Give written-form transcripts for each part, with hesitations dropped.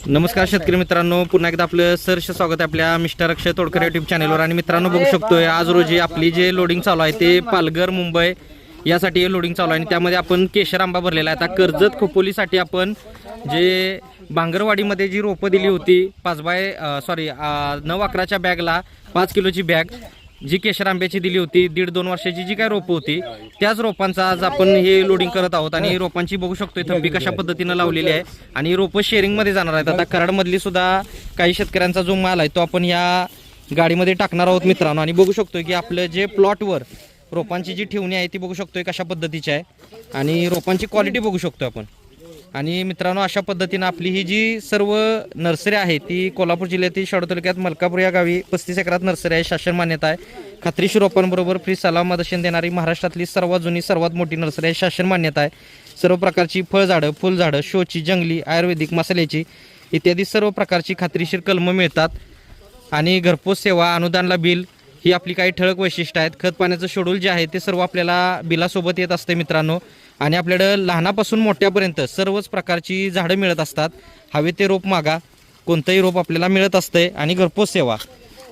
नमस्कार शेतकरी मित्रांनो, पुन्हा एकदा आपलं सहर्ष स्वागत आहे आपल्या मिस्टर अक्षय तोडकर युट्यूब चॅनलवर। आणि मित्रांनो बघू शकतोय आज रोजी आपली जे लोडिंग चालू आहे ते पालघर मुंबई यासाठी हे लोडिंग चालू आहे आणि त्यामध्ये आपण केशर आंबा भरलेला आहे। आता कर्जत खोपोलीसाठी आपण जे भांगरवाडीमध्ये जी रोपं दिली होती 9-11च्या बॅगला 5 किलोची बॅग जी केशर आंब्याची दिली होती 1.5-2 वर्षाची जी काय रोपं होती त्याच रोपांचा आज आपण हे लोडिंग करत आहोत। आणि रोपांची बघू शकतोय थंबी कशा पद्धतीनं लावलेली आहे आणि रोपं शेअरिंगमध्ये जाणार आहेत। आता कराडमधली सुद्धा काही शेतकऱ्यांचा जो माल आहे तो आपण या गाडीमध्ये टाकणार आहोत मित्रांनो। आणि बघू शकतोय की आपलं जे प्लॉटवर रोपांची जी ठेवणी आहे ती बघू शकतोय कशा पद्धतीची आहे आणि रोपांची क्वालिटी बघू शकतोय आपण। आणि मित्रांनो अशा पद्धतीनं आपली ही जी सर्व नर्सरी आहे ती कोल्हापूर जिल्ह्यातील शाडू तालुक्यात मलकापूर या गावी 35 एकरात नर्सरी आहे। शासन मान्यता आहे, खात्रीशीर रोपांबरोबर फ्री सलाम मदर्शन देणारी महाराष्ट्रातली सर्वात जुनी सर्वात मोठी नर्सरी आहे। शासन मान्यता आहे। सर्व प्रकारची फळझाडं, फुलझाडं, शोची, जंगली, आयुर्वेदिक, मसाल्याची इत्यादी सर्व प्रकारची खात्रीशीर कलमं मिळतात। आणि घरपोच सेवा, अनुदानला बिल ही आपली काही ठळक वैशिष्ट्य आहेत। खत पाण्याचं शेड्यूल जे आहे ते सर्व आपल्याला बिलासोबत येत असते मित्रांनो। आणि आपल्याकडं लहानापासून मोठ्यापर्यंत सर्वच प्रकारची झाडं मिळत असतात। हवे ते रोप मागा, कोणतंही रोप आपल्याला मिळत असते आणि घरपोच सेवा।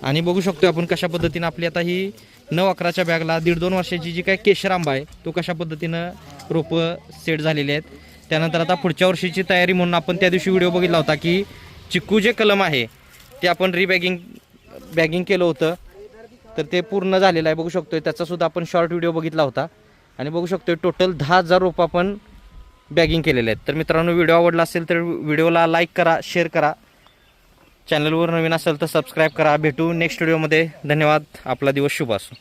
आणि बघू शकतो आपण कशा पद्धतीनं आपली आता ही 9-11च्या बॅगला 1.5-2 वर्षाची जी काय केशर आंबा आहे तो कशा पद्धतीनं रोपं सेट झालेले आहेत। त्यानंतर आता पुढच्या वर्षीची तयारी म्हणून आपण त्या दिवशी व्हिडिओ बघितला होता की चिक्कू जे कलम आहे ते आपण बॅगिंग केलं होतं तर ते पूर्ण झालेलं आहे। बघू शकतोय त्याचा सुद्धा आपण शॉर्ट व्हिडिओ बघितला होता। आणि बघू शकतोय टोटल 10,000 रोप आपण बॅगिंग केलेले आहेत। तर मित्रांनो व्हिडिओ आवडला असेल तर व्हिडिओला लाईक करा, शेअर करा, चॅनलवर नवीन असेल तर सबस्क्राईब करा। भेटू नेक्स्ट व्हिडिओमध्ये। धन्यवाद, आपला दिवस शुभ असो।